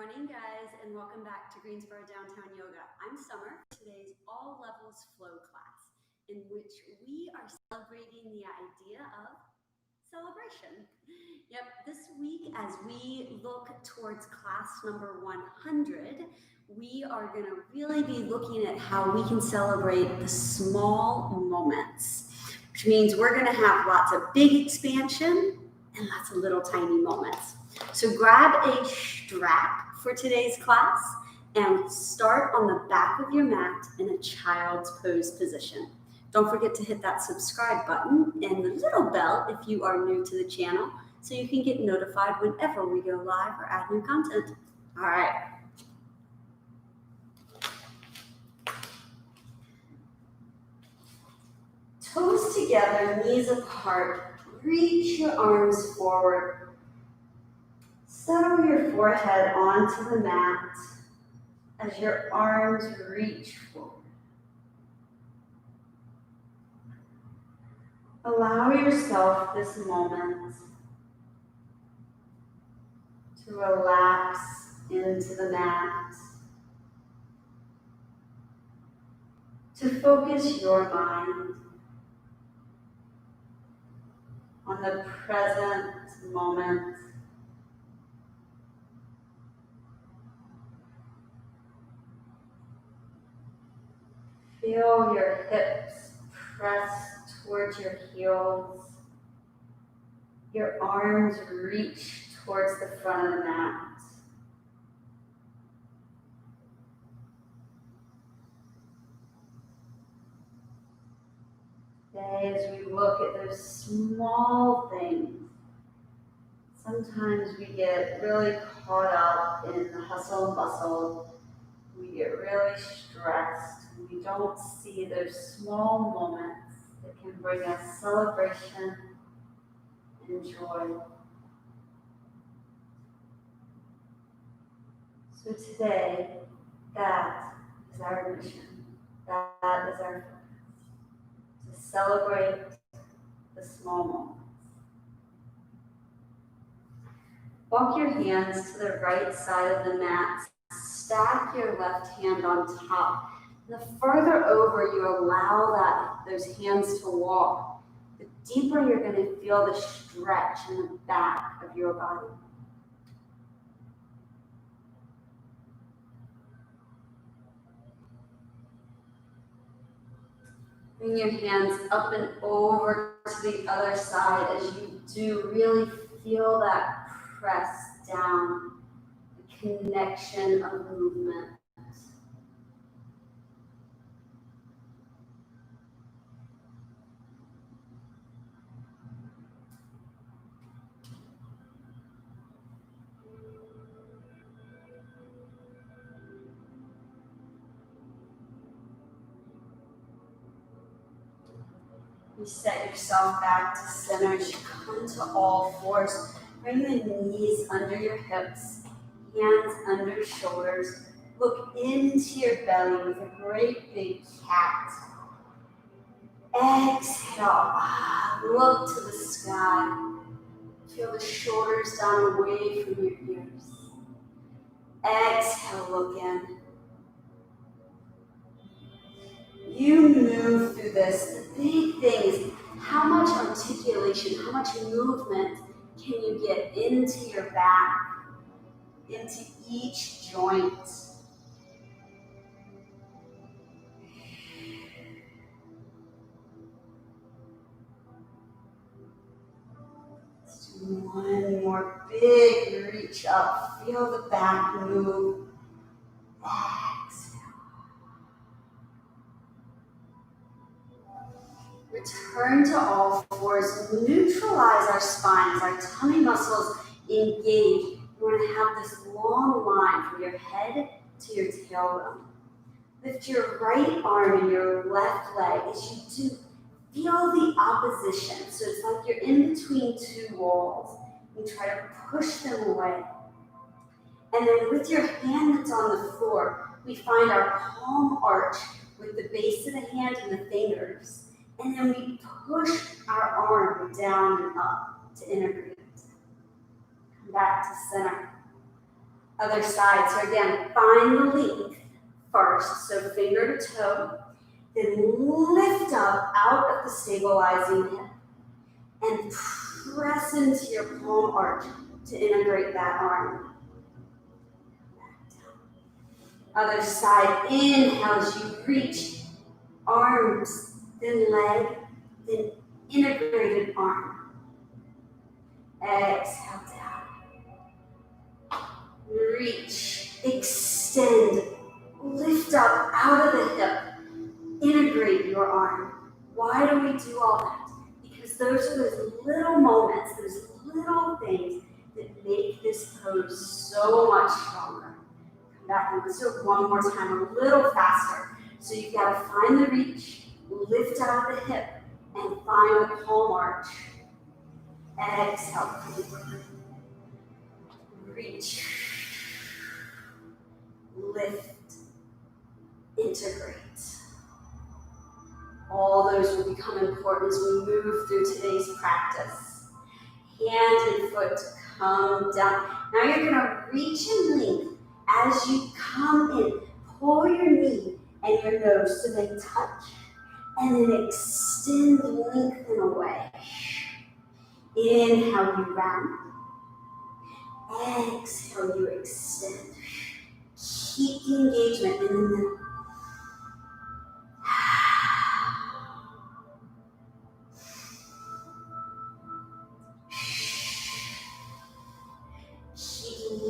morning, guys, and welcome back to Greensboro Downtown Yoga. I'm Summer. Today's All Levels Flow class, in which we are celebrating the idea of celebration. Yep, this week, as we look towards class number 100, we are going to really be looking at how we can celebrate the small moments, which means we're going to have lots of big expansion and lots of little tiny moments. So grab a strap for today's class and start on the back of your mat in a child's pose position. Don't forget to hit that subscribe button and the little bell if you are new to the channel so you can get notified whenever we go live or add new content. All right. Toes together, knees apart. Reach your arms forward. Settle your forehead onto the mat as your arms reach forward. Allow yourself this moment to relax into the mat, to focus your mind on the present moment. Feel your hips press towards your heels. Your arms reach towards the front of the mat. Today, as we look at those small things, sometimes we get really caught up in the hustle and bustle. We get really stressed. We don't see those small moments that can bring us celebration and joy. So today, that is our mission. That is our focus. To celebrate the small moments. Walk your hands to the right side of the mat. Stack your left hand on top. The further over you allow those hands to walk, the deeper you're going to feel the stretch in the back of your body. Bring your hands up and over to the other side. As you do, really feel that press down, the connection of movement. You set yourself back to center as you come to all fours. Bring the knees under your hips, hands under shoulders. Look into your belly with a great big cat. Exhale, look to the sky. Feel the shoulders down away from your ears. Exhale, look in. You move through this. The big thing is how much articulation, how much movement can you get into your back, into each joint. Let's do one more big reach up. Feel the back move. Exhale. Return to all fours. Neutralize our spines, our tummy muscles engage. You want to have this long line from your head to your tailbone. Lift your right arm and your left leg as you do. Feel the opposition. So it's like you're in between two walls. You try to push them away. And then with your hand that's on the floor, we find our palm arch with the base of the hand and the fingers. And then we push our arm down and up to integrate. Come back to center. Other side. So again, find the length first. So finger to toe. Then lift up out of the stabilizing hip. And press into your palm arch to integrate that arm. Other side, inhale as you reach, arms, then leg, then integrated arm. Exhale down. Reach, extend, lift up out of the hip, integrate your arm. Why do we do all that? Because those are those little moments, those little things that make this pose so much stronger. Back and let's do it one more time, a little faster. So you've got to find the reach, lift out of the hip, and find the palm arch. Exhale. Reach. Lift. Integrate. All those will become important as we move through today's practice. Hand and foot come down. Now you're going to reach and length. As you come in, pull your knee and your nose so they touch, and then extend, lengthen away. Inhale, you round. Exhale, you extend. Keep the engagement in the middle.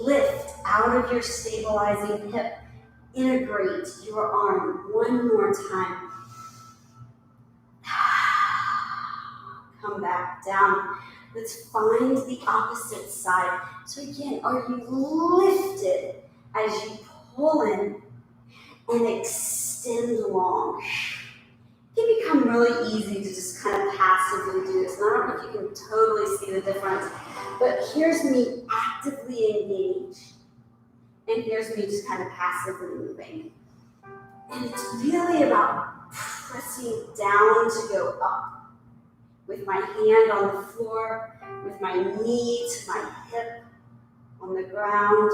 Lift out of your stabilizing hip. Integrate your arm one more time. Come back down. Let's find the opposite side. So again, are you lifted as you pull in and extend long? It can become really easy to just kind of passively do this. And I don't know if you can totally see the difference. But here's me actively engaged, and here's me just kind of passively moving. And it's really about pressing down to go up, with my hand on the floor, with my knee to my hip on the ground,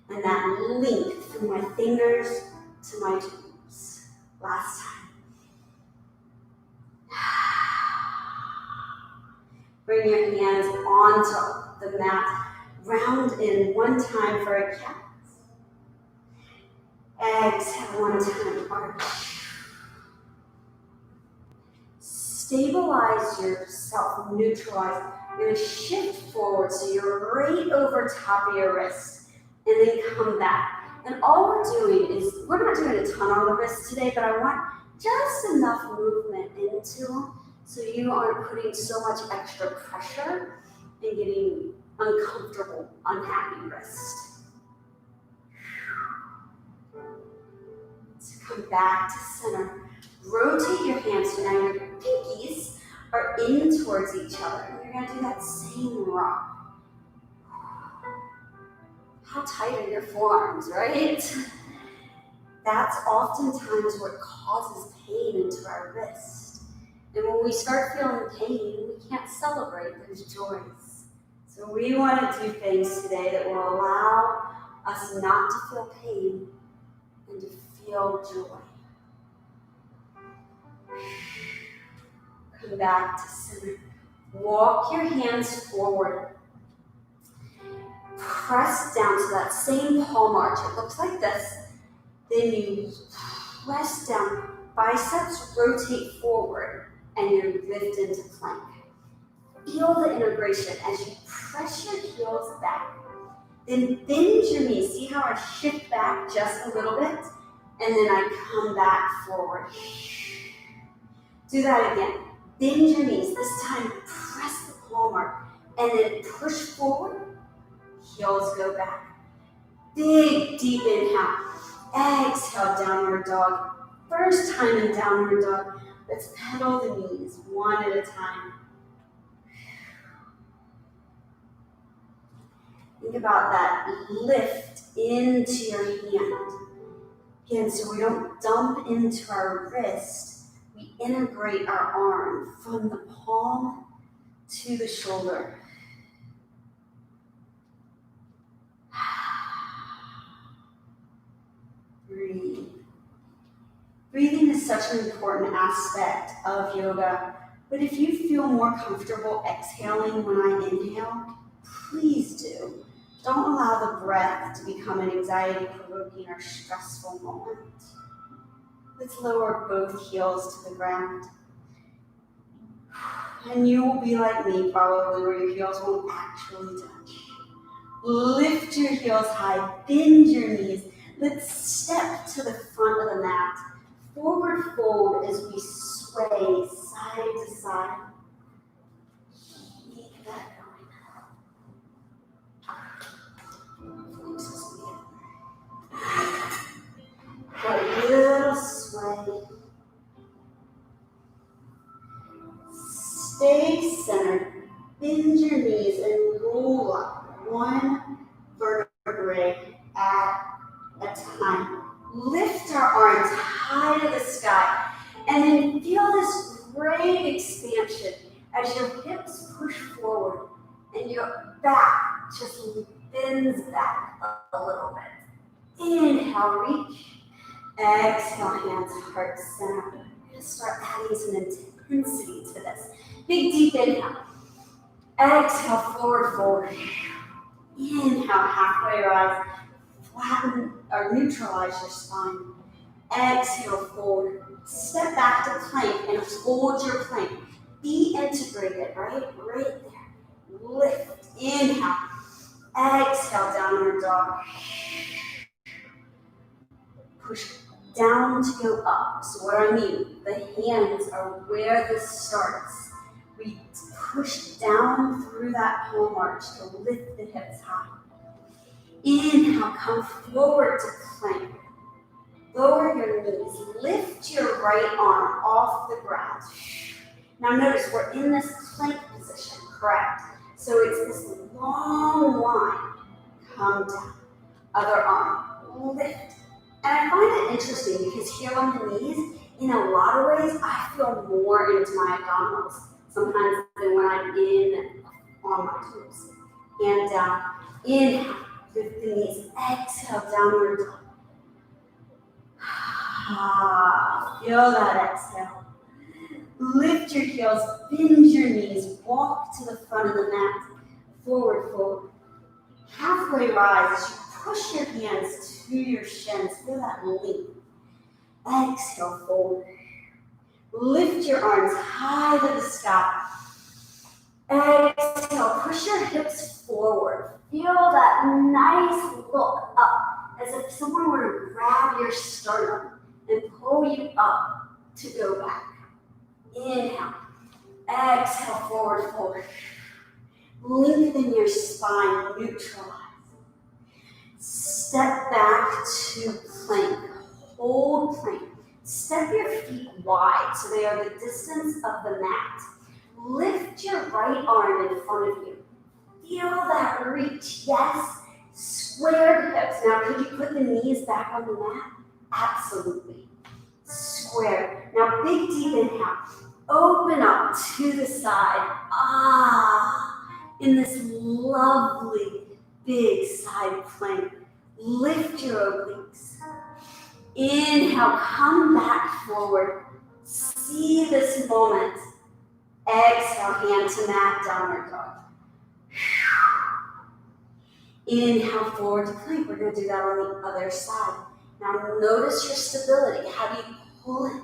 and that length from my fingers to my toes. Last time. Bring your hands onto the mat. Round in one time for a cat. Exhale one time, arch. Stabilize yourself, neutralize. You're going to shift forward so you're right over top of your wrist. And then come back. And all we're doing is, we're not doing a ton on the wrist today, but I want just enough movement into them so you aren't putting so much extra pressure and getting uncomfortable, unhappy wrist. So come back to center. Rotate your hands so now your pinkies are in towards each other. And you're going to do that same rock. How tight are your forearms, right? That's oftentimes what causes pain into our wrist. And when we start feeling pain, we can't celebrate those joys. So we want to do things today that will allow us not to feel pain and to feel joy. Come back to center. Walk your hands forward. Press down to that same palm arch. It looks like this. Then you press down. Biceps rotate forward and you lift into plank. Feel the integration as you press your heels back. Then bend your knees. See how I shift back just a little bit? And then I come back forward. Do that again. Bend your knees. This time press the palm arch and then push forward. Heels go back. Big, deep inhale. Exhale, downward dog. First time in downward dog. Let's pedal the knees one at a time. Think about that lift into your hand. Again, so we don't dump into our wrist. We integrate our arm from the palm to the shoulder. such an important aspect of yoga. But if you feel more comfortable exhaling when I inhale, please do. Don't allow the breath to become an anxiety-provoking or stressful moment. Let's lower both heels to the ground. And you will be like me, probably, where your heels won't actually touch. Lift your heels high, bend your knees. Let's step to the front of the mat. Forward fold as we sway side to side. Keep that going. Got a little sway. Stay centered. Bend your knees and roll up one vertebrae at a time. Lift our arms high to the sky and then feel this great expansion as your hips push forward and your back just bends back a little bit. Inhale, reach. Exhale, hands, heart center. We're going to start adding some intensity to this. Big, deep inhale. Exhale, forward fold. Inhale, halfway rise. Flatten or neutralize your spine. Exhale, forward. Step back to plank and hold your plank. Be integrated, right? Right there. Lift. Inhale. Exhale, downward dog. Push down to go up. So what I mean, the hands are where this starts. We push down through that palm arch to lift the hips high. Inhale, come forward to plank. Lower your knees. Lift your right arm off the ground. Now notice we're in this plank position, correct? So it's this long line. Come down. Other arm. Lift. And I find it interesting because here on the knees, in a lot of ways, I feel more into my abdominals sometimes than when I'm on my toes. And down. Inhale. Lift the knees. Exhale, downward dog. Feel that exhale. Lift your heels, bend your knees, walk to the front of the mat. Forward fold. Halfway rise as you push your hands to your shins. Feel that length. Exhale, fold. Lift your arms high to the sky. Exhale, push your hips forward. Feel that nice look up, as if someone were to grab your sternum and pull you up to go back. Inhale. Exhale, forward fold. Lengthen your spine, neutralize. Step back to plank. Hold plank. Step your feet wide so they are the distance of the mat. Lift your right arm in front of you. Feel that reach, yes. Squared hips. Now, could you put the knees back on the mat? Absolutely. Square. Now, big deep inhale. Open up to the side. In this lovely big side plank. Lift your obliques. Inhale, come back forward. See this moment. Exhale, hand to mat, downward dog. Inhale, forward to plank. We're going to do that on the other side. Now notice your stability. How do you pull it?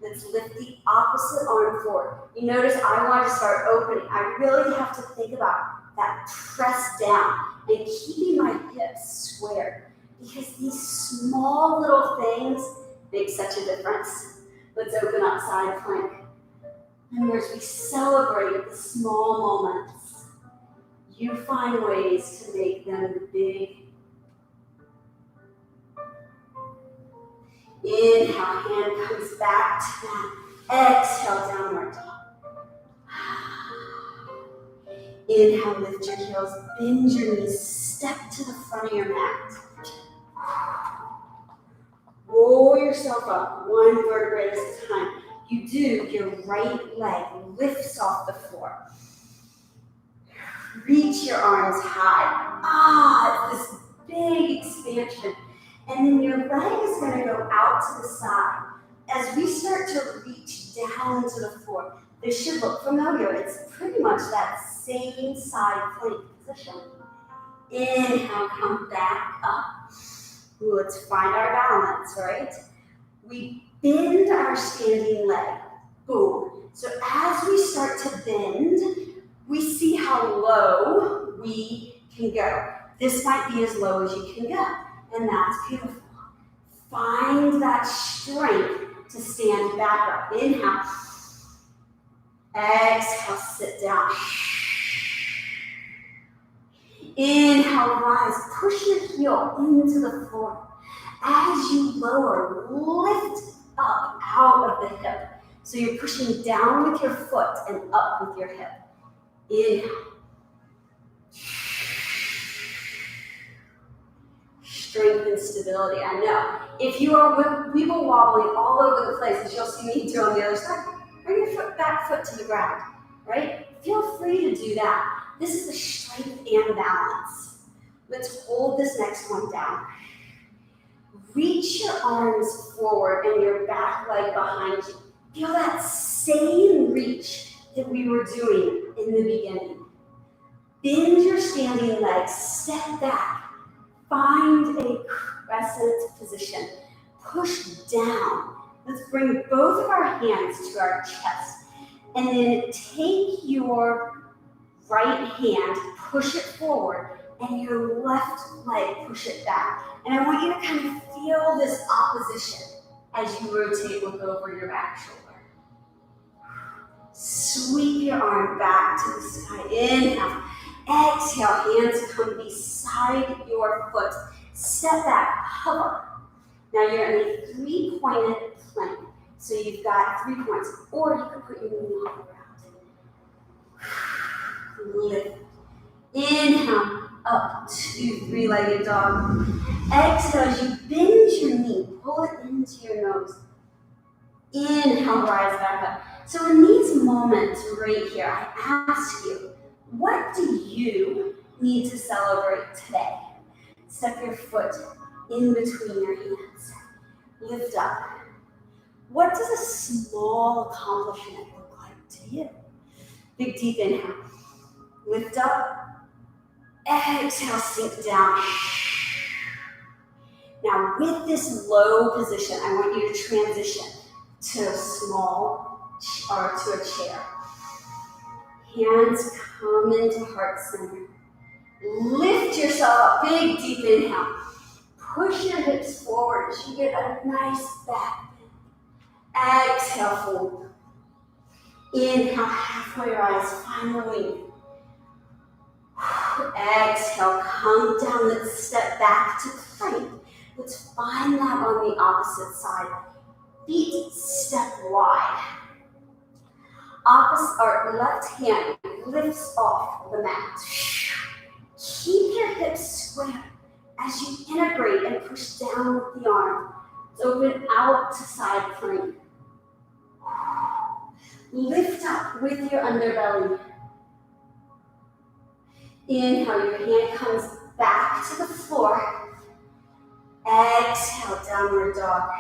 Let's lift the opposite arm forward. You notice I want to start opening. I really have to think about that press down and keeping my hips squared, because these small little things make such a difference. Let's open up side plank. And as we celebrate the small moments, you find ways to make them big. Inhale, hand comes back to that. Exhale, downward dog. Inhale, lift your heels, bend your knees, step to the front of your mat. Roll yourself up, one vertebrae at a time. You do, your right leg lifts off the floor. Reach your arms high. It's this big expansion. And then your leg is going to go out to the side. as we start to reach down to the floor, this should look familiar. It's pretty much that same side plank position. Inhale, come back up. Let's find our balance, right? We bend our standing leg. Boom. So as we start to bend, we see how low we can go. This might be as low as you can go, and that's beautiful. Find that strength to stand back up. Inhale. Exhale, sit down. Inhale, rise. Push your heel into the floor. As you lower, lift up out of the hip. So you're pushing down with your foot and up with your hip. Inhale. Strength and stability, I know. If you are wiggle wobbling all over the place, as you'll see me do on the other side, bring your back foot to the ground, right? Feel free to do that. This is the strength and balance. Let's hold this next one down. Reach your arms forward and your back leg behind you. Feel that same reach that we were doing in the beginning. Bend your standing legs, step back. Find a crescent position. Push down. Let's bring both of our hands to our chest. And then take your right hand, push it forward, and your left leg, push it back. And I want you to kind of feel this opposition as you rotate, look over your back shoulder. Sweep your arm back to the sky. Inhale. Exhale, hands come beside your foot. Step back, hover. Now you're in a three-pointed plank. So you've got 3 points. Or you can put your knee on the ground. Lift. Inhale, up to three-legged dog. Exhale, as you bend your knee, pull it into your nose. Inhale, rise back up. So in these moments right here, I ask you, what do you need to celebrate today? Step your foot in between your hands. Lift up. What does a small accomplishment look like to you? Big deep inhale. Lift up. Exhale, sink down. Now with this low position, I want you to transition to a small or to a chair. Hands come into heart center. Lift yourself up. Big deep inhale. Push your hips forward as you get a nice back bend. Exhale, fold. Inhale, halfway rise. Find the wing. Exhale, come down. Let's step back to plank. Let's find that on the opposite side. Feet step wide. Opposite or left hand lifts off the mat. Keep your hips square as you integrate and push down with the arm. Open out to side plank. Lift up with your underbelly. Inhale, your hand comes back to the floor. Exhale, downward dog.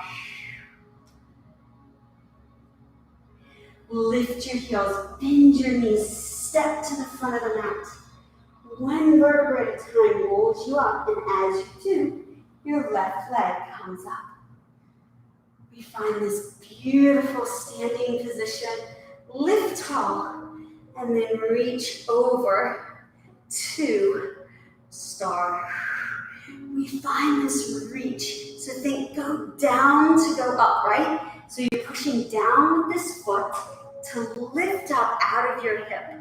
Lift your heels, bend your knees, step to the front of the mat. One vertebra at a time rolls you up, and as you do, your left leg comes up. We find this beautiful standing position. Lift tall, and then reach over to star. We find this reach. So think go down to go up, right? So you're pushing down with this foot to lift up out of your hip.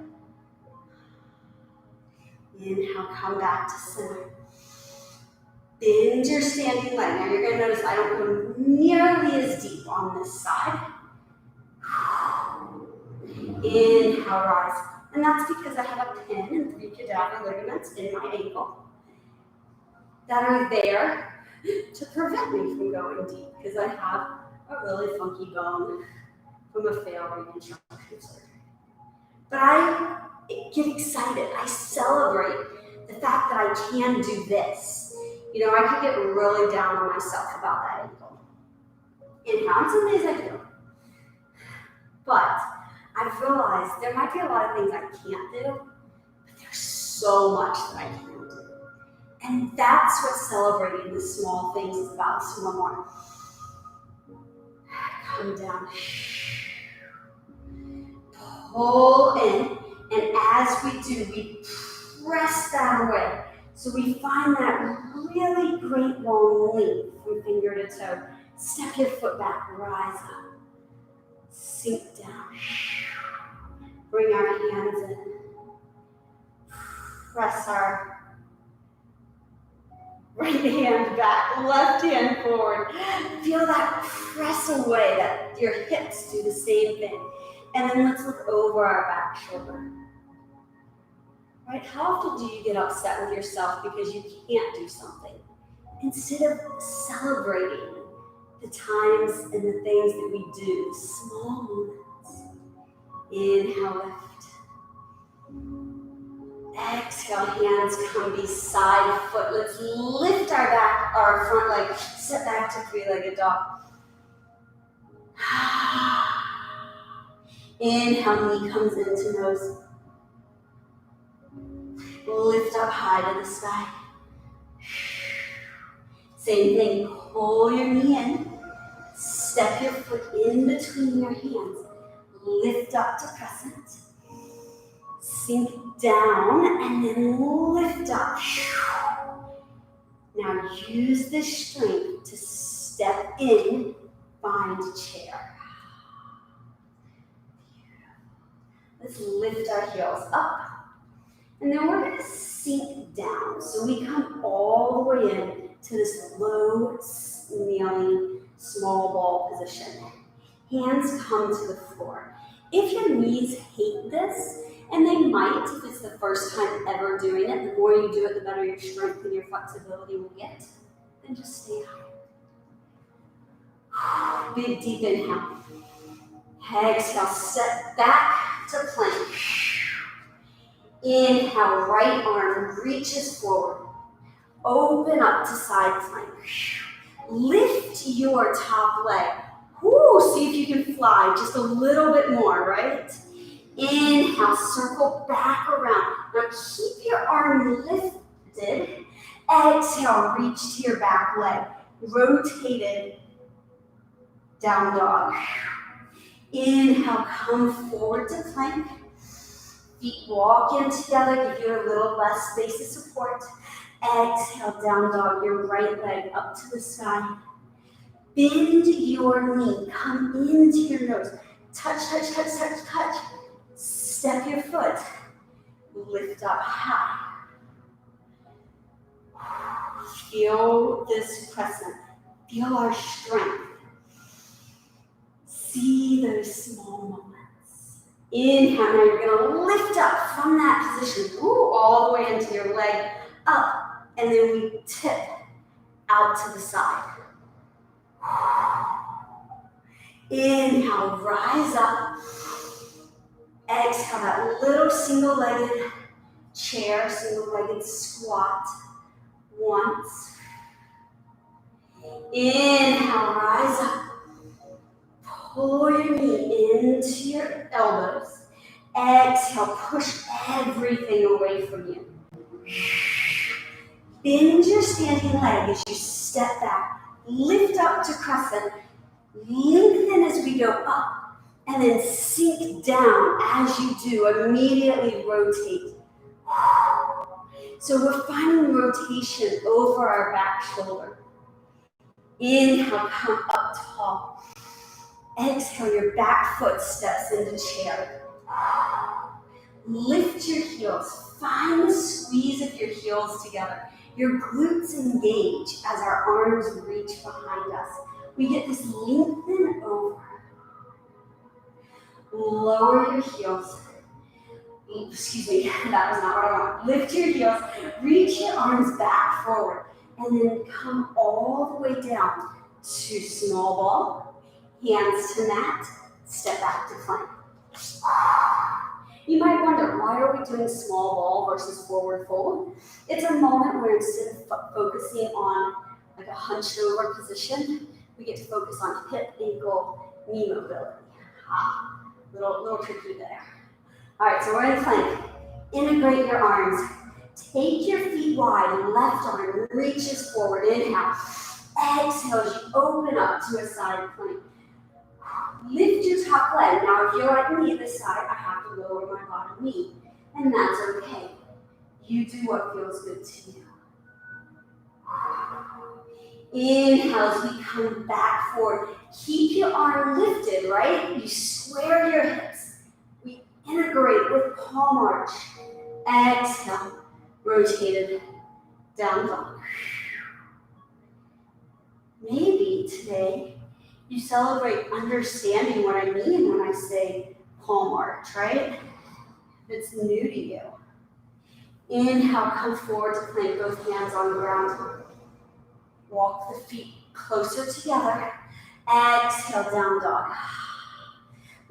Inhale, come back to center. Bend your standing leg. Now you're going to notice I don't go nearly as deep on this side. Inhale, rise. And that's because I have a pin and 3 cadaver ligaments in my ankle that are there to prevent me from going deep because I have a really funky bone from a failed reconstruction surgery. But I get excited. I celebrate the fact that I can do this. You know, I could get really down on myself about that ankle. Inhale, and some days I do. But I've realized there might be a lot of things I can't do, but there's so much that I can do. And that's what celebrating the small things is about. So one more. Come down. Pull in. And as we do, we press that away. So we find that really great long length from finger to toe. Step your foot back, rise up. Sink down. Bring our hands in. Press our right hand back, left hand forward. Feel that press away, that your hips do the same thing. And then let's look over our back shoulder. Right? How often do you get upset with yourself because you can't do something? Instead of celebrating the times and the things that we do, small moments. Inhale, lift. Exhale, hands come beside foot. Let's lift our front leg, step back to three-legged dog. Inhale, knee comes into nose. Lift up high to the sky. Same thing, pull your knee in. Step your foot in between your hands. Lift up to crescent. Sink down and then lift up. Now use this strength to step in, find chair. Let's lift our heels up. And then we're going to sink down. So we come all the way in to this low, kneeling, small ball position. Hands come to the floor. If your knees hate this, and they might if it's the first time ever doing it, the more you do it, the better your strength and your flexibility will get, then just stay high. Big, deep inhale. Exhale, step back to plank. Inhale, right arm reaches forward. Open up to side plank. Lift your top leg. Woo, see if you can fly just a little bit more, right? Inhale, circle back around. Now keep your arm lifted. Exhale, reach to your back leg. Rotated down dog. Inhale, come forward to plank. Feet walk in together, give you a little less space of support. Exhale, down dog, your right leg up to the sky. Bend your knee, come into your nose. Touch, touch, touch, touch, touch. Step your foot. Lift up high. Feel this crescent. Feel our strength. See those small moments. Inhale, now you're going to lift up from that position, all the way into your leg, up, and then we tip out to the side. Inhale, rise up. Exhale, that little single-legged chair, single-legged squat. Once. Inhale, rise up. Pull your knee into your elbows. Exhale, push everything away from you. Bend your standing leg as you step back. Lift up to crescent. Lengthen as we go up. And then sink down as you do. Immediately rotate. So we're finding rotation over our back shoulder. Inhale, come up tall. Exhale, your back foot steps into chair. Lift your heels. Find the squeeze of your heels together. Your glutes engage as our arms reach behind us. We get this lengthen over. Lower your heels. Excuse me, that was not what I want. Lift your heels. Reach your arms back forward. And then come all the way down to small ball. Hands to mat, step back to plank. You might wonder, why are we doing small ball versus forward fold? It's a moment where instead of focusing on like a hunched over position, we get to focus on hip, ankle, knee mobility. Little tricky there. All right, so we're in plank. Integrate your arms. Take your feet wide. Left arm reaches forward. Inhale. Exhale as you open up to a side plank. Lift your top leg. Now, if you're like me this side, I have to lower my bottom knee. And that's okay. You do what feels good to you. Inhale as we come back forward. Keep your arm lifted, right? You square your hips. We integrate with palm arch. Exhale. Rotated down dog. Maybe today you celebrate understanding what I mean when I say palm arch, right? It's new to you. Inhale, come forward to plank, both hands on the ground. Walk the feet closer together. Exhale, down dog.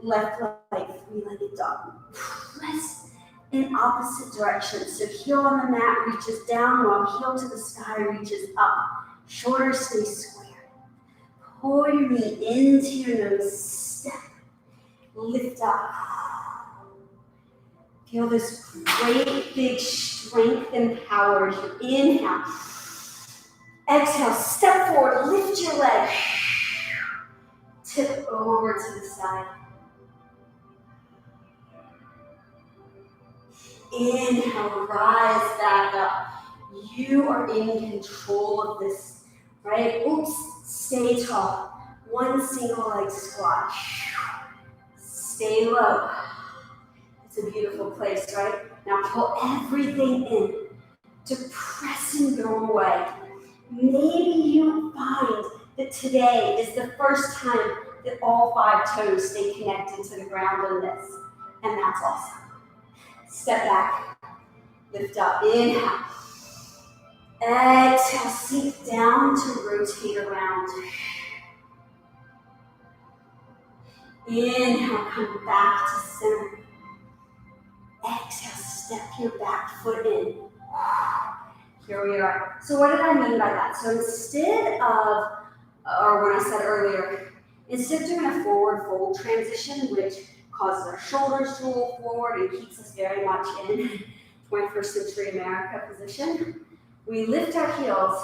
Left leg, three-legged dog. Press in opposite directions. So heel on the mat reaches down while heel to the sky reaches up. Shoulders stay square. Pull your knee into your nose. Step. Lift up. Feel this great big strength and power as you inhale. Exhale, step forward, lift your leg. Tip over to the side. Inhale, rise back up. You are in control of this, right? Oops, stay tall. One single leg squat. Stay low. It's a beautiful place, right? Now pull everything in to press and go away. Maybe you find that today is the first time that all 5 toes stay connected to the ground in this, and that's awesome. Step back, lift up, inhale. Exhale, sink down to rotate around. Inhale, come back to center. Exhale, step your back foot in. Here we are. So what did I mean by that? So instead of, or when I said earlier, instead of doing a forward fold transition, which causes our shoulders to roll forward and keeps us very much in 21st century America position, we lift our heels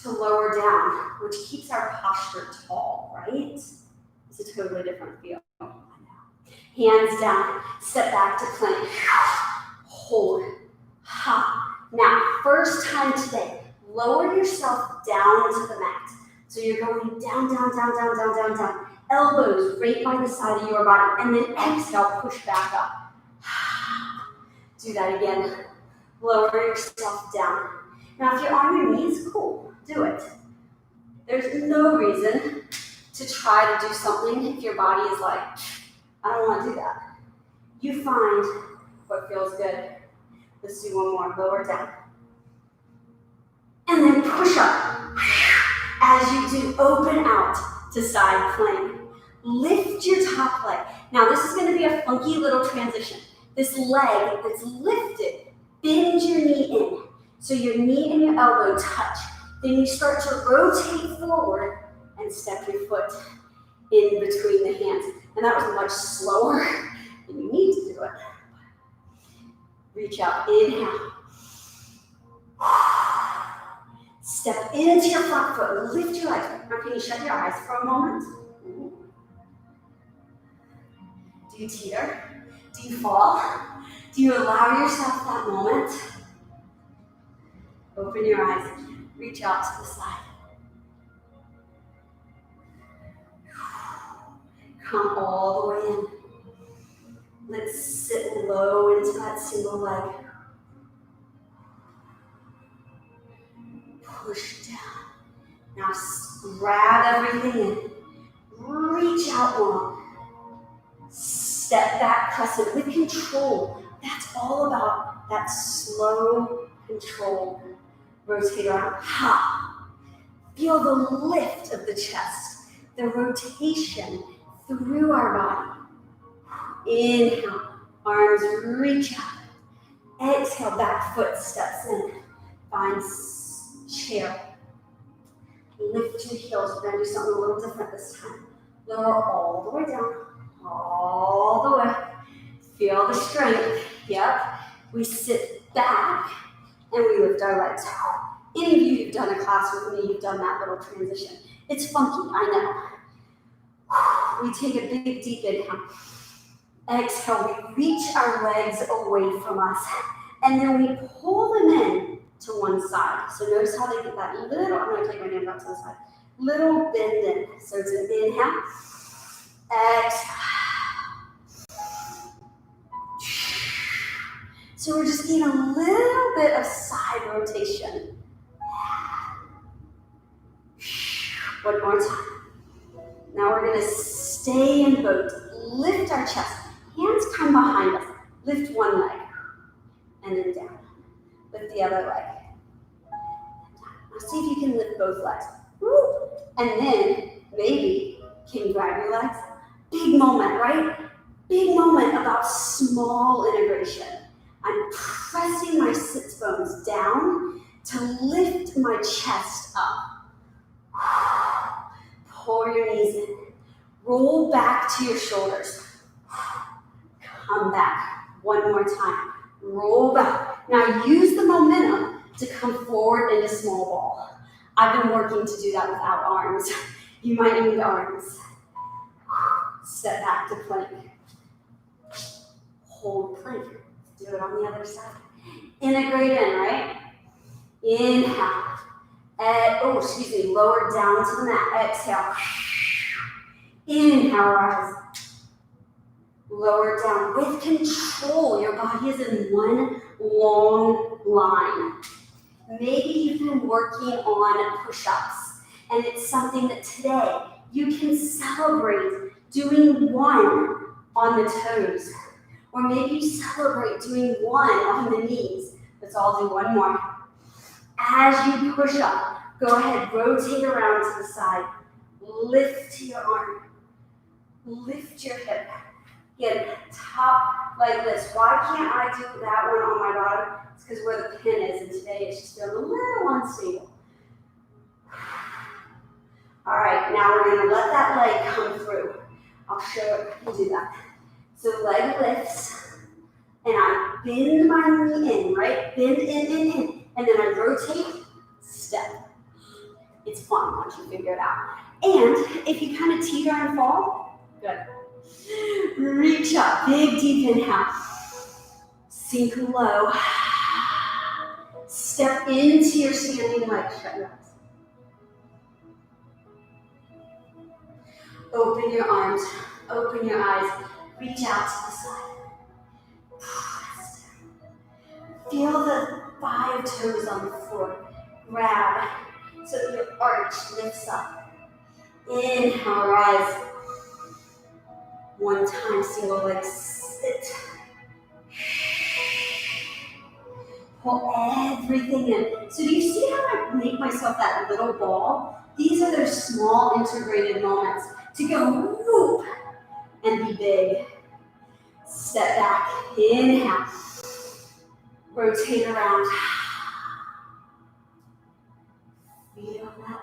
to lower down, which keeps our posture tall, right? It's a totally different feel. Hands down, step back to plank, hold, hop. Now, first time today, lower yourself down to the mat. So you're going down, down, down, down, down, down, down. Elbows right by the side of your body, and then exhale, push back up. Do that again. Lower yourself down. Now, if you're on your knees, cool, do it. There's no reason to try to do something if your body is like, I don't want to do that. You find what feels good. Let's do one more. Lower down. And then push up. As you do, open out to side plank. Lift your top leg. Now, this is going to be a funky little transition. This leg that's lifted, bend your knee in. So your knee and your elbow touch. Then you start to rotate forward and step your foot in between the hands. And that was much slower than you need to do it. Reach out, inhale. Step into your front foot, lift your legs. Now can you shut your eyes for a moment? Do you teeter? Do you fall? Do you allow yourself that moment? Open your eyes, reach out to the side. Come all the way in. Let's sit low into that single leg. Push down. Now grab everything in. Reach out long. Step back, press it with control. That's all about that slow control. Rotate around. Ha. Feel the lift of the chest, the rotation through our body. Inhale, arms reach out. Exhale, back foot steps in. Find chair. Lift your heels. We're going to do something a little different this time. Lower all the way down, all the way. Feel the strength. Yep. We sit back and we lift our legs. Any of you who've done a class with me, you've done that little transition. It's funky, I know. We take a big, deep inhale. Exhale, we reach our legs away from us. And then we pull them in to one side. So notice how they get that little, I'm going to take my hands out to the side. Little bend in. So it's an inhale. Exhale. So we're just getting a little bit of side rotation. One more time. Now we're going to stay in boat. Lift our chest. Hands come behind us. Lift one leg. And then down. Lift the other leg. Now see if you can lift both legs. Woo. And then maybe can you grab your legs? Big moment, right? Big moment about small integration. I'm pressing my sits bones down to lift my chest up. Pull your knees in. Roll back to your shoulders. Come back. One more time. Roll back. Now use the momentum to come forward into small ball. I've been working to do that without arms. You might need arms. Step back to plank. Hold plank. Do it on the other side. Integrate in, right? Inhale. Lower down to the mat. Exhale. Inhale, rise. Lower down with control. Your body is in one long line. Maybe you've been working on push-ups, and it's something that today you can celebrate doing one on the toes. Or maybe you celebrate doing one on the knees. Let's all do one more. As you push up, go ahead, rotate around to the side. Lift your arm. Lift your hip. Get top like this. Why can't I do that one on my bottom? It's because where the pin is, and today it's just feeling a little unstable. All right, now we're going to let that leg come through. I'll show it how to do that. So leg lifts, and I bend my knee in, right? Bend in, and then I rotate, step. It's fun once you figure it out. And if you kind of teeter and fall, good. Reach up, big deep inhale. Sink low. Step into your standing leg. Shut your eyes. Open your arms, open your eyes. Reach out to the side. Press down. Feel the 5 toes on the floor. Grab so that your arch lifts up. Inhale, rise. One time, single leg, sit. Pull everything in. So do you see how I make myself that little ball? These are those small integrated moments to go whoop and be big. Step back, inhale. Rotate around. Feel that.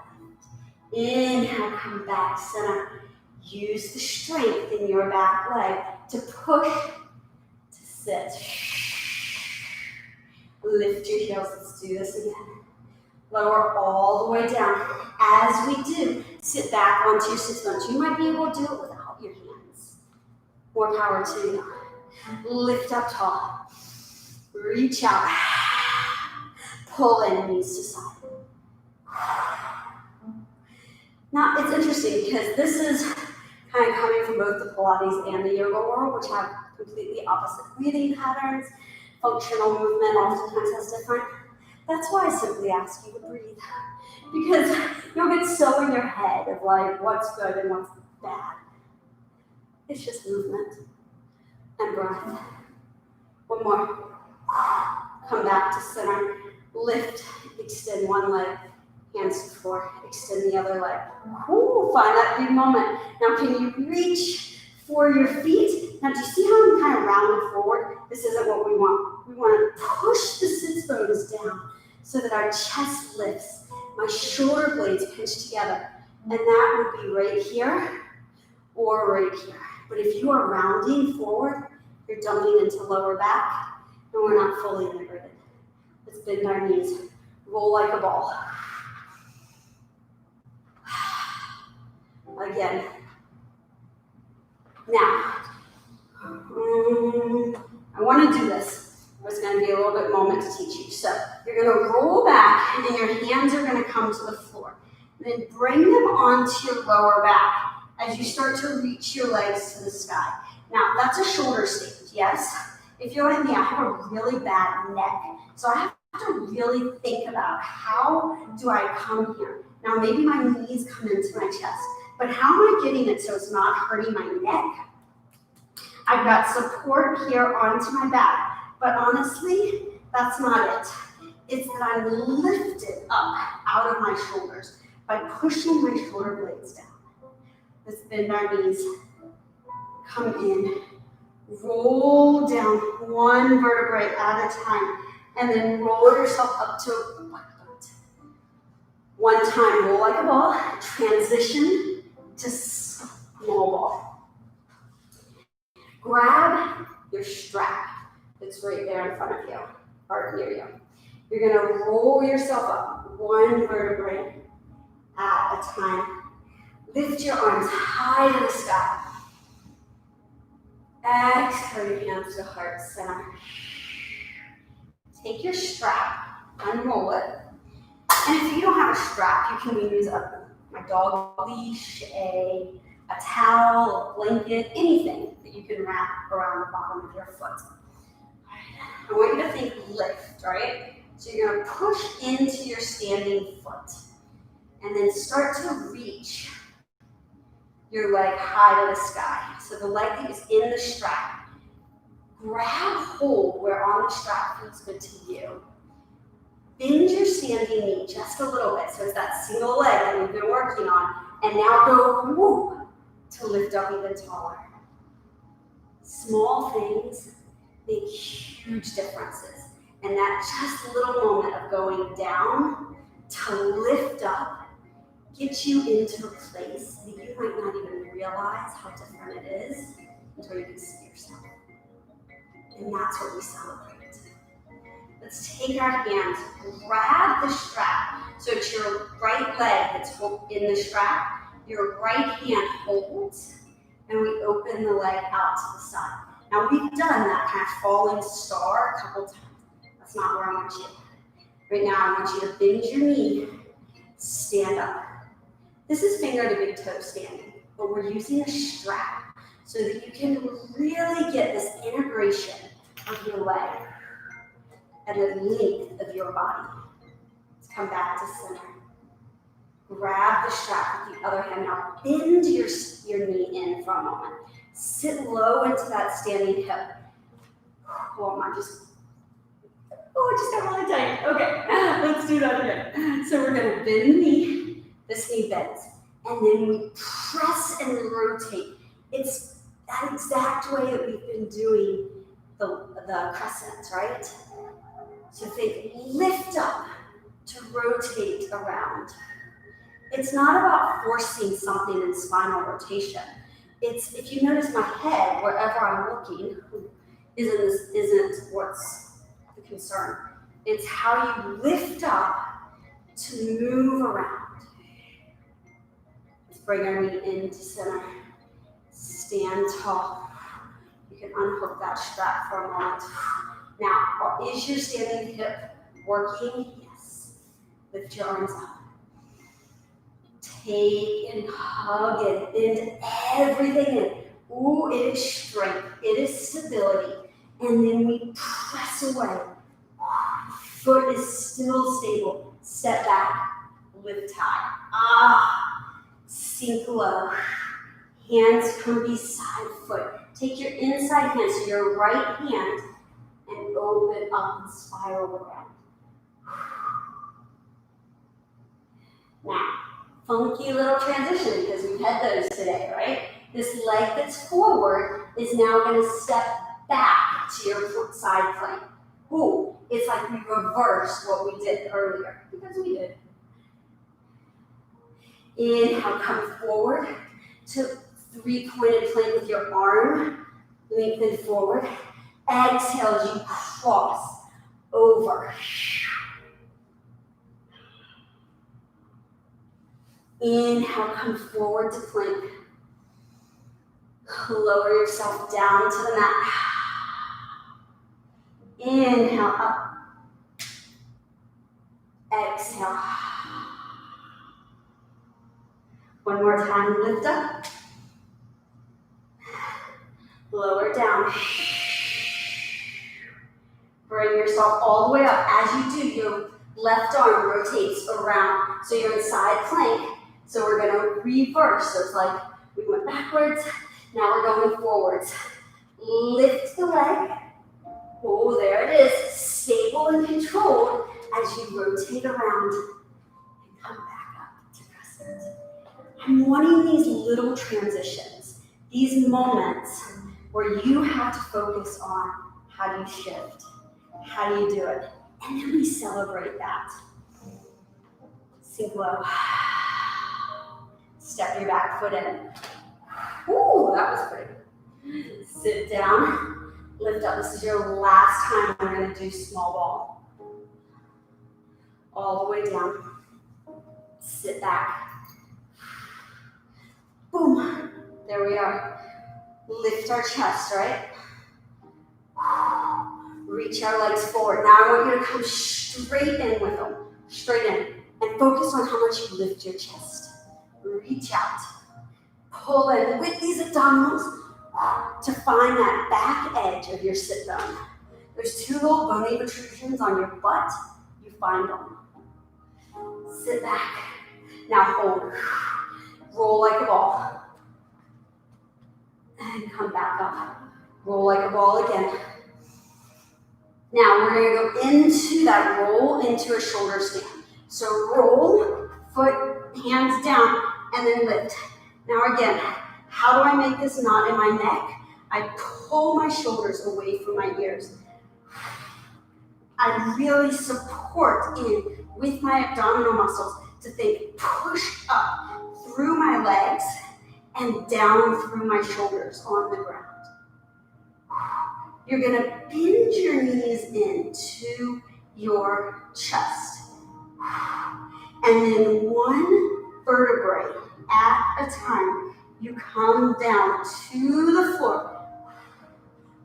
Inhale, come back, center. Use the strength in your back leg to push, to sit. Lift your heels. Let's do this again. Lower all the way down. As we do, sit back onto your sits bones. You might be able to do it without your hands. More power to you. Lift up tall. Reach out. Pull in, knees to side. Now, it's interesting because this is kind of coming from both the Pilates and the yoga world, which have completely opposite breathing patterns. Functional movement oftentimes has different. That's why I simply ask you to breathe. Because you'll get so in your head of like what's good and what's bad. It's just movement and breath. One more. Come back to center. Lift, extend one leg. Hands to the floor. Extend the other leg. Ooh, find that big moment. Now can you reach for your feet? Now do you see how I'm kind of rounded forward? This isn't what we want. We want to push the sits bones down so that our chest lifts. my shoulder blades pinch together. And that would be right here or right here. But if you are rounding forward, you're dumping into lower back, and we're not fully integrated. Let's bend our knees. Roll like a ball. Again. Now, I want to do this. It's going to be a little bit moment to teach you. So you're going to roll back, and then your hands are going to come to the floor. And then bring them onto your lower back as you start to reach your legs to the sky. Now, that's a shoulder stand, yes? If you're like me, I have a really bad neck. So I have to really think about how do I come here. Now, maybe my knees come into my chest, but how am I getting it so it's not hurting my neck? I've got support here onto my back, but honestly, that's not it. It's that I'm lifted up out of my shoulders by pushing my shoulder blades down. Let's bend our knees. Come in. Roll down one vertebrae at a time, and then roll yourself up to a butt. One time, roll like a ball. Transition to small ball. Grab your strap that's right there in front of you, or near you. You're going to roll yourself up one vertebrae at a time. Lift your arms high to the sky. Exhale your hands to heart center. Take your strap, unroll it. And if you don't have a strap, you can use a dog leash, a towel, a blanket, anything that you can wrap around the bottom of your foot. I want you to think lift, right? So you're going to push into your standing foot and then start to reach your leg high to the sky. So the leg that is in the strap, grab hold where on the strap feels good to you. Bend your standing knee just a little bit. So it's that single leg that we've been working on. And now go whoop to lift up even taller. Small things make huge differences. And that just little moment of going down to lift up gets you into a place that you might not even realize how different it is until you can see yourself. And that's what we celebrate. Let's take our hands, grab the strap. So it's your right leg that's in the strap. Your right hand holds, and we open the leg out to the side. Now we've done that kind of falling star a couple times. That's not where I want you. Right now I want you to bend your knee, stand up. This is finger to big toe standing, but we're using a strap so that you can really get this integration of your leg and the length of your body. Let's come back to center. Grab the strap with the other hand. Now bend your knee in for a moment. Sit low into that standing hip. Oh, it just got really tight. Okay, let's do that again. So we're going to bend the knee. This knee bends, and then we press and rotate. It's that exact way that we've been doing the crescent, right? So think lift up to rotate around. It's not about forcing something in spinal rotation. It's, if you notice my head, wherever I'm looking, isn't what's the concern. It's how you lift up to move around. Bring our knee into center. Stand tall. You can unhook that strap for a moment. Now, is your standing hip working? Yes. Lift your arms up. Take and hug and bend everything in. Ooh, it is strength. It is stability. And then we press away. Foot is still stable. Step back. Lift high. Sink low. Hands come beside foot. Take your inside hand, so your right hand, and open up and spiral around. Now, funky little transition because we've had those today, right? This leg that's forward is now going to step back to your side plank. Ooh, it's like we reversed what we did earlier, because we did. Inhale, come forward to three-pointed plank with your arm. Lengthen forward. Exhale as you cross over. Inhale, come forward to plank. Lower yourself down to the mat. Inhale, up. Exhale. One more time, lift up. Lower down. Bring yourself all the way up. As you do, your left arm rotates around. So you're in side plank. So we're going to reverse. So it's like we went backwards. Now we're going forwards. Lift the leg. Oh, there it is. Stable and controlled as you rotate around and come back up to crescent. I'm wanting these little transitions, these moments where you have to focus on how do you shift, how do you do it, and then we celebrate that. Sink low. Step your back foot in. Ooh, that was pretty. Sit down, lift up. This is your last time we're going to do small ball. All the way down. Sit back. Boom. There we are. Lift our chest, right? Reach our legs forward. Now I want you to come straight in with them. Straight in. And focus on how much you lift your chest. Reach out. Pull in with these abdominals to find that back edge of your sit bone. There's two little bony protrusions on your butt. You find them. Sit back. Now hold. Roll like a ball. And come back up. Roll like a ball again. Now we're going to go into that roll into a shoulder stand. So roll, foot, hands down, and then lift. Now again, how do I make this knot in my neck? I pull my shoulders away from my ears. I really support in with my abdominal muscles to think push up through my legs and down through my shoulders on the ground. You're going to bend your knees into your chest. And then one vertebrae at a time, you come down to the floor.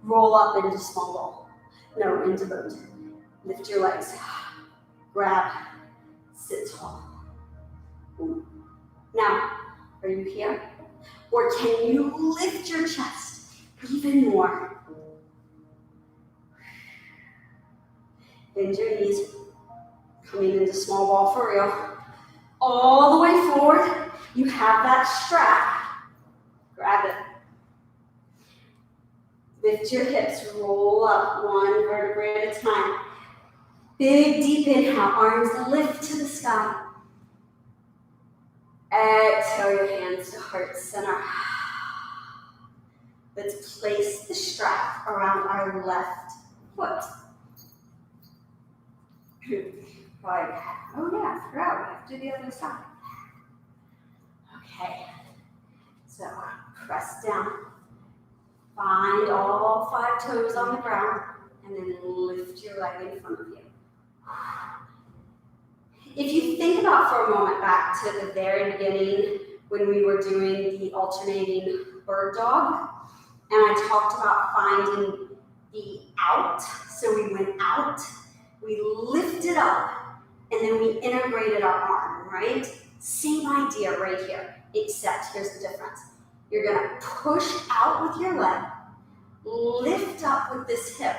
Roll up into small ball. No, into boat. Lift your legs. Grab. Sit tall. Now, are you here? Or can you lift your chest even more? Bend your knees. Coming into small ball for real. All the way forward. You have that strap. Grab it. Lift your hips. Roll up one vertebrae at a time. Big, deep inhale. Arms lift to the sky. Exhale your hands to heart center. Let's place the strap around our left foot. Like, oh yeah, I forgot, we have to do the other side. Okay, so press down. Find all 5 toes on the ground, and then lift your leg in front of you. If you think about for a moment back to the very beginning when we were doing the alternating bird dog, and I talked about finding the out, so we went out, we lifted up, and then we integrated our arm, right? Same idea right here, except here's the difference. You're gonna push out with your leg, lift up with this hip,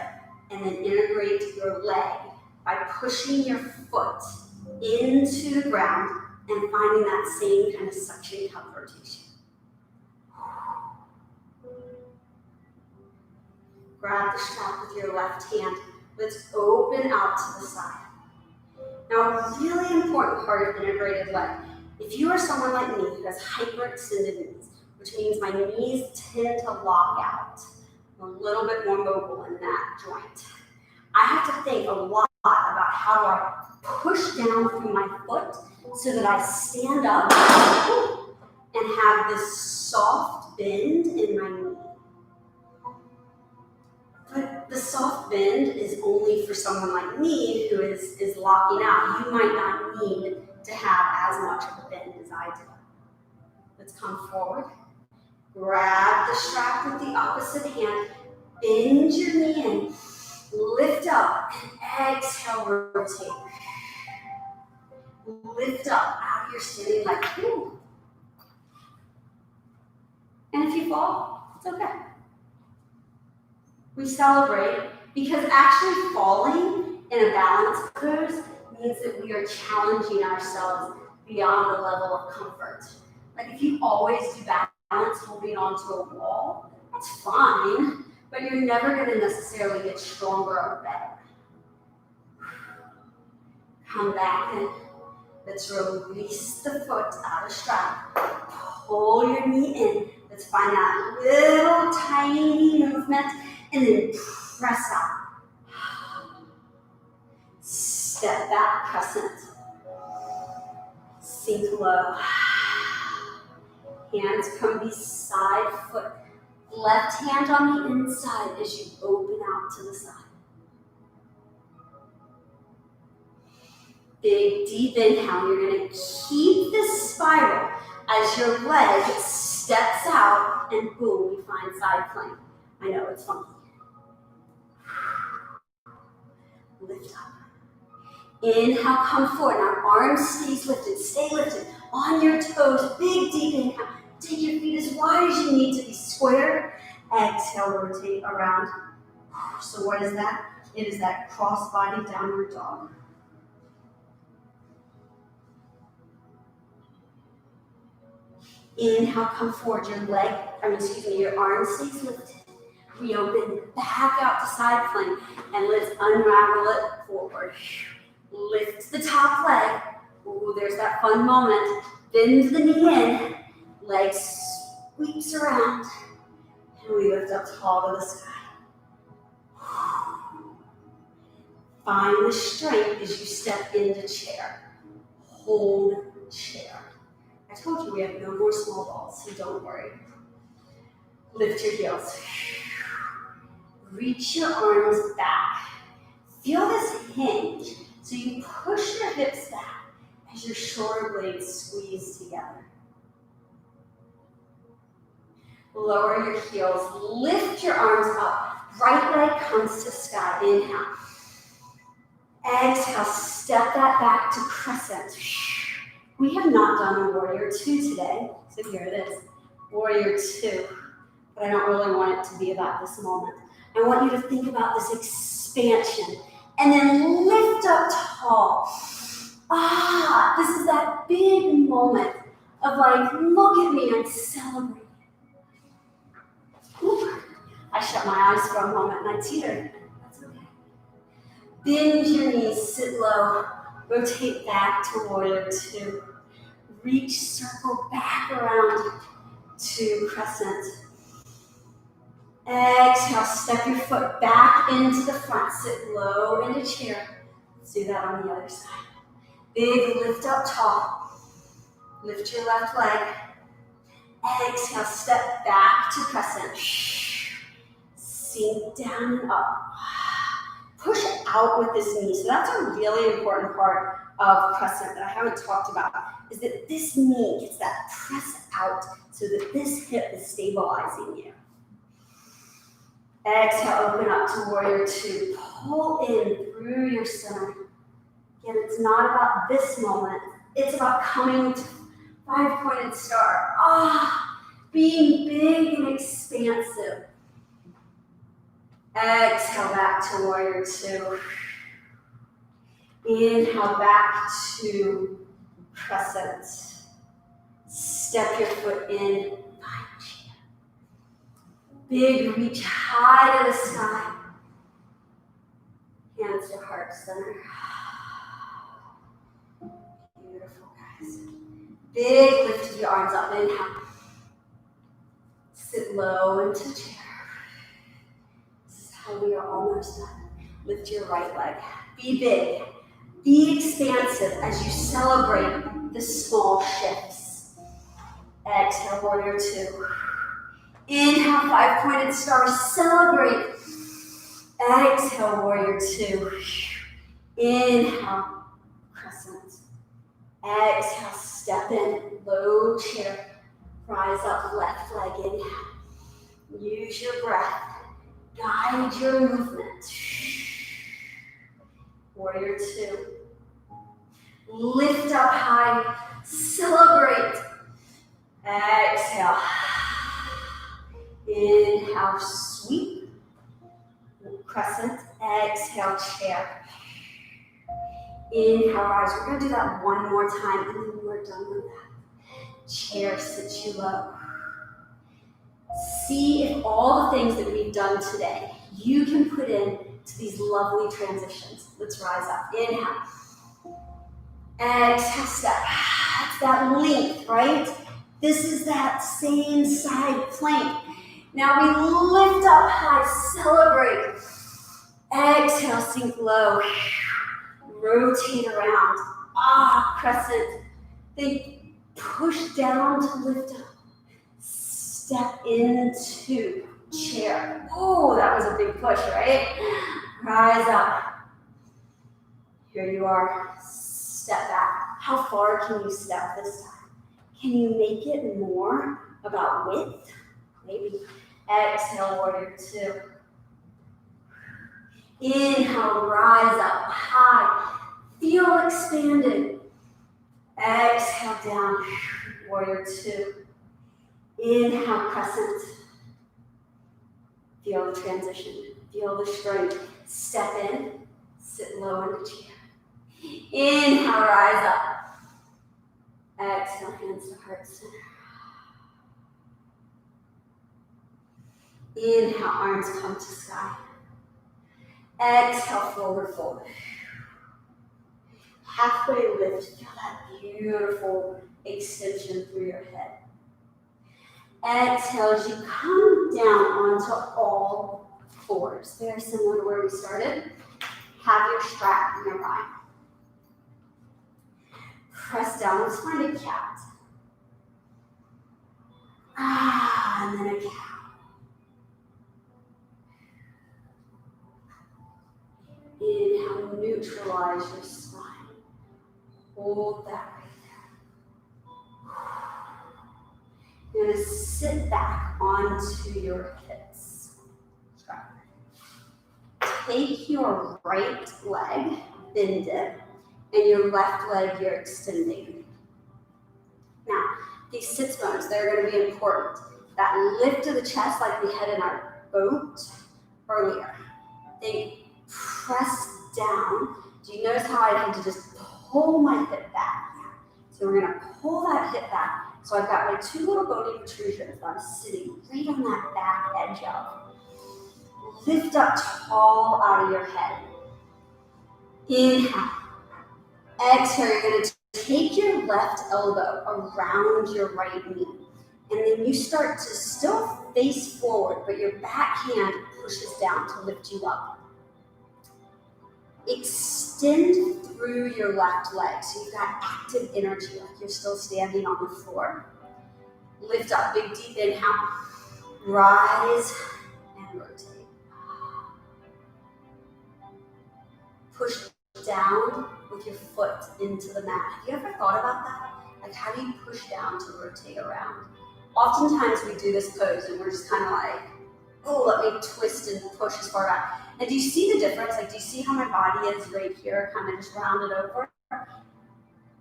and then integrate your leg by pushing your foot into the ground and finding that same kind of suction cup rotation. Grab the strap with your left hand. Let's open out to the side. Now, a really important part of integrated leg. If you are someone like me who has hyperextended knees, which means my knees tend to lock out, I'm a little bit more mobile in that joint. I have to think a lot about how do I push down through my foot so that I stand up and have this soft bend in my knee. But the soft bend is only for someone like me who is locking out. You might not need to have as much of a bend as I do. Let's come forward. Grab the strap with the opposite hand. Bend your knee and lift up and exhale, rotate. Lift up out of your standing leg. And if you fall, it's okay. We celebrate because actually falling in a balance pose means that we are challenging ourselves beyond the level of comfort. Like if you always do balance holding onto a wall, that's fine, but you're never going to necessarily get stronger or better. Come back and let's release the foot out of strap. Pull your knee in. Let's find that little tiny movement and then press out. Step back, crescent. Sink low. Hands come beside foot. Left hand on the inside as you open out to the side. Big, deep inhale. You're going to keep this spiral as your leg steps out and boom, we find side plank. I know, it's funky. Lift up. Inhale, come forward. Now arms stays lifted. Stay lifted. On your toes. Big, deep inhale. Take your feet as wide as you need to be square. Exhale, rotate around. So what is that? It is that cross-body downward dog. Inhale, come forward. Your arm stays lifted. We open back out to side plank and let's unravel it forward. Lift the top leg. Ooh, there's that fun moment. Bend the knee in. Leg sweeps around. And we lift up tall to the sky. Find the strength as you step into chair. Hold chair. I told you we have no more small balls, so don't worry. Lift your heels. Reach your arms back. Feel this hinge. So you push your hips back as your shoulder blades squeeze together. Lower your heels. Lift your arms up. Right leg comes to sky. Inhale. Exhale. Step that back to crescent. We have not done a warrior 2 today, so here it is, warrior 2. But I don't really want it to be about this moment. I want you to think about this expansion and then lift up tall. This is that big moment of like, look at me, I'm celebrating. Ooh, I shut my eyes for a moment and I teetered. That's okay. Bend your knees, sit low, rotate back to warrior 2. Reach, circle back around to crescent. Exhale, step your foot back into the front. Sit low into chair. Let's do that on the other side. Big lift up tall. Lift your left leg. Exhale, step back to crescent. Sink down and up. Push out with this knee. So that's a really important part of crescent that I haven't talked about, is that this knee gets that press out so that this hip is stabilizing you. Exhale, open up to warrior 2. Pull in through your center. Again, it's not about this moment. It's about coming to 5-pointed star. Being big and expansive. Exhale back to warrior 2. Inhale back to crescent. Step your foot in. Find chair. Big reach high to the sky. Hands to heart center. Beautiful, guys. Big lift of your arms up. Inhale. Sit low into chair. This is how we are almost done. Lift your right leg. Be big. Be expansive as you celebrate the small shifts. Exhale, warrior two. Inhale, five-pointed star, celebrate. Exhale, warrior two. Inhale, crescent. Exhale, step in, low chair. Rise up, left leg, inhale. Use your breath. Guide your movement. Warrior two. Lift up high, celebrate. Exhale. Inhale, sweep. Crescent. Exhale, chair. Inhale, rise. We're going to do that one more time, and then we're done with that. Chair sits you low. See if all the things that we've done today, you can put in to these lovely transitions. Let's rise up. Inhale. Exhale, step. It's that length, right? This is that same side plank. Now we lift up high, celebrate. Exhale, sink low. Rotate around. Crescent. Then push down to lift up. Step into chair. Oh, that was a big push, right? Rise up. Here you are. Step back. How far can you step this time? Can you make it more about width? Maybe. Exhale, warrior two. Inhale, rise up high. Feel expanded. Exhale, down. Warrior two. Inhale, crescent. Feel the transition. Feel the strength. Step in. Sit low in the chair. Inhale, rise up. Exhale, hands to heart center. Inhale, arms come to sky. Exhale, forward fold. Halfway lift. Feel that beautiful extension through your head. Exhale as you come down onto all fours. Very similar to where we started. Have your strap nearby. Press down. Let's find a cat. And then a cow. Inhale, neutralize your spine. Hold that right there. You're going to sit back onto your hips. Take your right leg, bend it, and your left leg you're extending. Now, these sits bones, they're going to be important. That lift of the chest like we had in our boat earlier. They press down. Do you notice how I had to just pull my hip back? So we're going to pull that hip back. So I've got my two little bony protrusions that I'm sitting right on that back edge of. Lift up tall out of your head. Inhale. Exhale, you're going to take your left elbow around your right knee. And then you start to still face forward, but your back hand pushes down to lift you up. Extend through your left leg. So you've got active energy, like you're still standing on the floor. Lift up, big deep inhale. Rise and rotate. Push down with your foot into the mat. Have you ever thought about that? Like, how do you push down to rotate around? Oftentimes we do this pose and we're just kind of like, oh, let me twist and push as far back. And do you see the difference? Like, do you see how my body is right here, kind of just rounded over?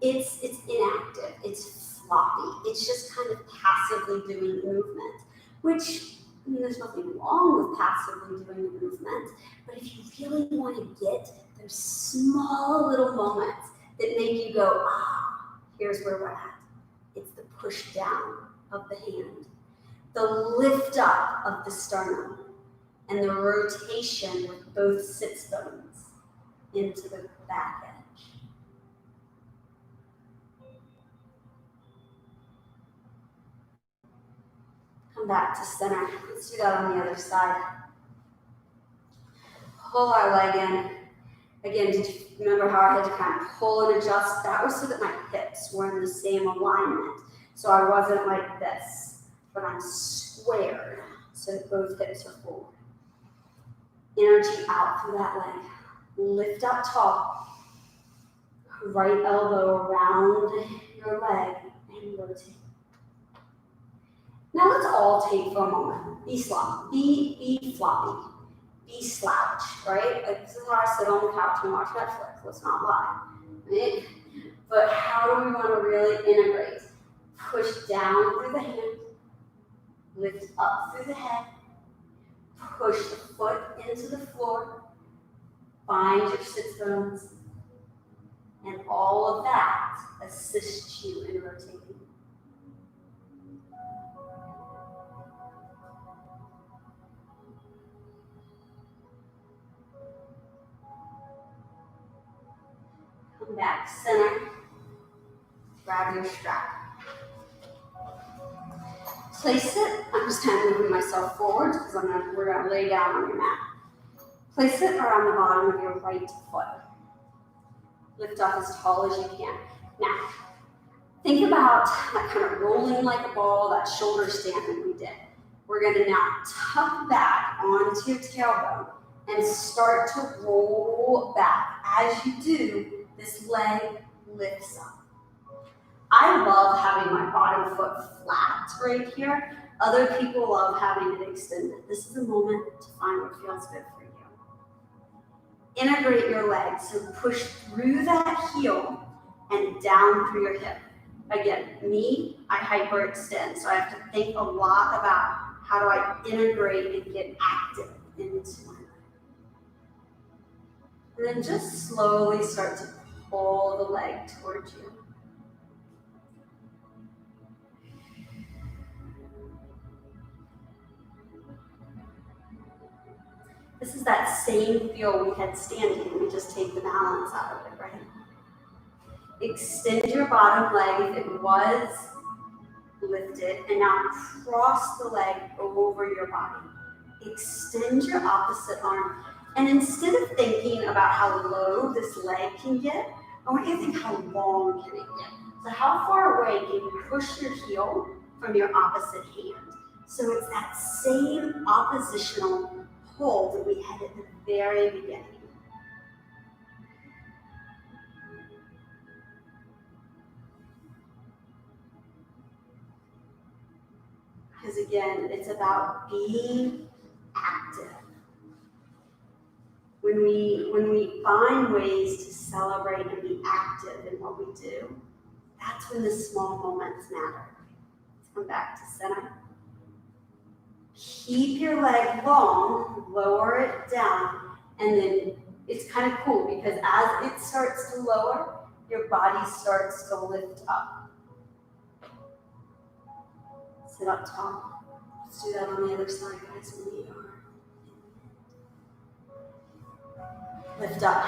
It's inactive. It's floppy. It's just kind of passively doing the movement, which, I mean, there's nothing wrong with passively doing the movement. But if you really want to get those small little moments that make you go, here's where we're at. It's the push down of the hand, the lift up of the sternum, and the rotation with both sits bones into the back edge. Come back to center. Let's do that on the other side. Pull our leg in. Again, did you remember how I had to kind of pull and adjust? That was so that my hips were in the same alignment. So I wasn't like this, but I'm squared so that both hips are forward. Energy out through that leg. Lift up tall. Right elbow around your leg and rotate. Now let's all take for a moment. Be sloppy. Be floppy. Be slouched, right? Like this is how I sit on the couch and watch Netflix. Let's not lie. Right? But how do we want to really integrate? Push down through the hand. Lift up through the head. Push the foot into the floor. Find your sits bones. And all of that assists you in rotating. Come back center. Grab your strap. Place it. I'm just kind of moving myself forward because we're going to lay down on your mat. Place it around the bottom of your right foot. Lift up as tall as you can. Now, think about that kind of rolling like a ball, that shoulder stand that we did. We're going to now tuck back onto your tailbone and start to roll back. As you do, this leg lifts up. I love having my bottom foot flat right here. Other people love having it extended. This is a moment to find what feels good for you. Integrate your legs, so push through that heel and down through your hip. Again, me, I hyperextend, so I have to think a lot about how do I integrate and get active into my leg. And then just slowly start to pull the leg towards you. This is that same feel we had standing. We just take the balance out of it, right? Extend your bottom leg if it was lifted, and now cross the leg over your body. Extend your opposite arm, and instead of thinking about how low this leg can get, I want you to think how long can it get. So how far away can you push your heel from your opposite hand? So it's that same oppositional pull that we had at the very beginning. Because again, it's about being active. When we find ways to celebrate and be active in what we do, that's when the small moments matter. Let's come back to center. Keep your leg long, lower it down, and then it's kind of cool because as it starts to lower, your body starts to lift up. Sit up tall. Let's do that on the other side, guys, when we are. Lift up.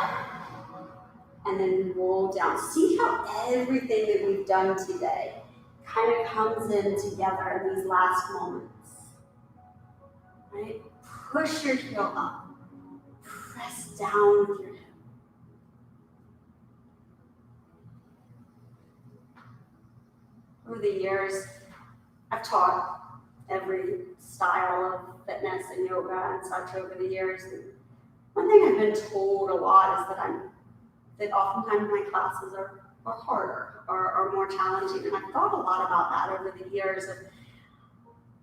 And then roll down. See how everything that we've done today kind of comes in together in these last moments. Right? Push your heel up. Press down with your hip. Over the years, I've taught every style of fitness and yoga and such over the years. And one thing I've been told a lot is that oftentimes my classes are harder or more challenging. And I've thought a lot about that over the years.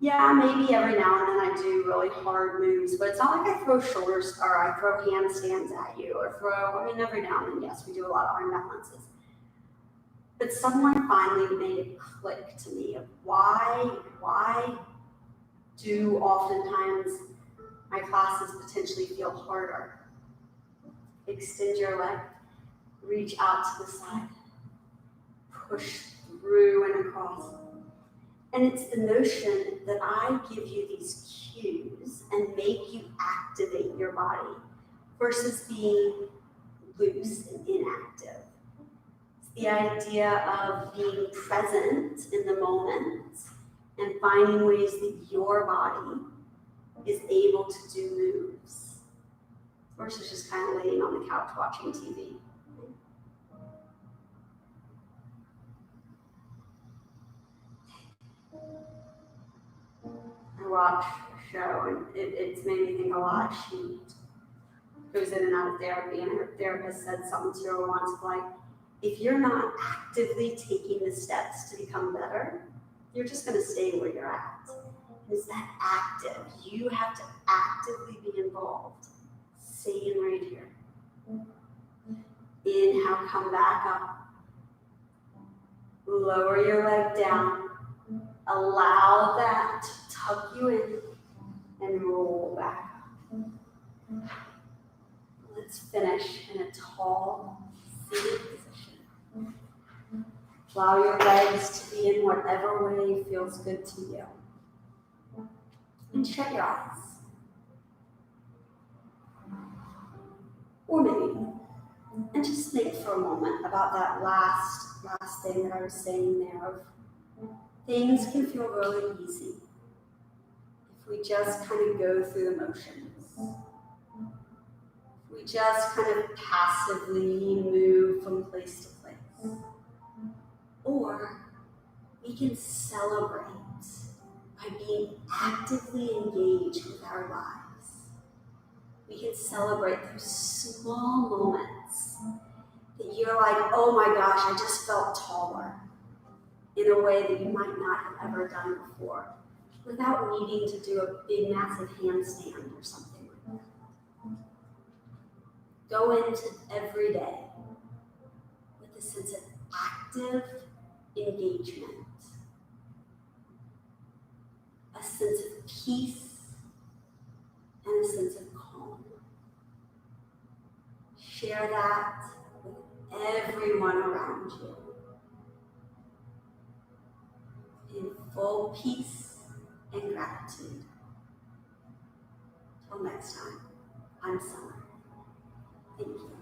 Yeah, maybe every now and then I do really hard moves, but it's not like I throw shoulders or I throw handstands at you or every now and then, yes, we do a lot of arm balances. But someone finally made it click to me of why do oftentimes my classes potentially feel harder? Extend your leg, reach out to the side, push through and across. And it's the notion that I give you these cues and make you activate your body versus being loose and inactive. It's the idea of being present in the moment and finding ways that your body is able to do moves. versus just kind of laying on the couch watching TV. I watch a show and it's made me think a lot. She goes in and out of therapy, and her therapist said something to her once like, if you're not actively taking the steps to become better, you're just going to stay where you're at. Is that active? You have to actively be involved. Staying right here. Inhale, come back up. Lower your leg down. Allow that to tuck you in and roll back up. Let's finish in a tall, seated position. Allow your legs to be in whatever way feels good to you. And shut your eyes. Or maybe. And just think for a moment about that last thing that I was saying there of things can feel really easy if we just kind of go through the motions. If we just kind of passively move from place to place. Or we can celebrate by being actively engaged with our lives. We can celebrate those small moments that you're like, oh my gosh, I just felt taller in a way that you might not have ever done before, without needing to do a big, massive handstand or something like that. Go into every day with a sense of active engagement, a sense of peace, and a sense of calm. Share that with everyone around you. In full peace and gratitude. Till next time, I'm Summer. Thank you.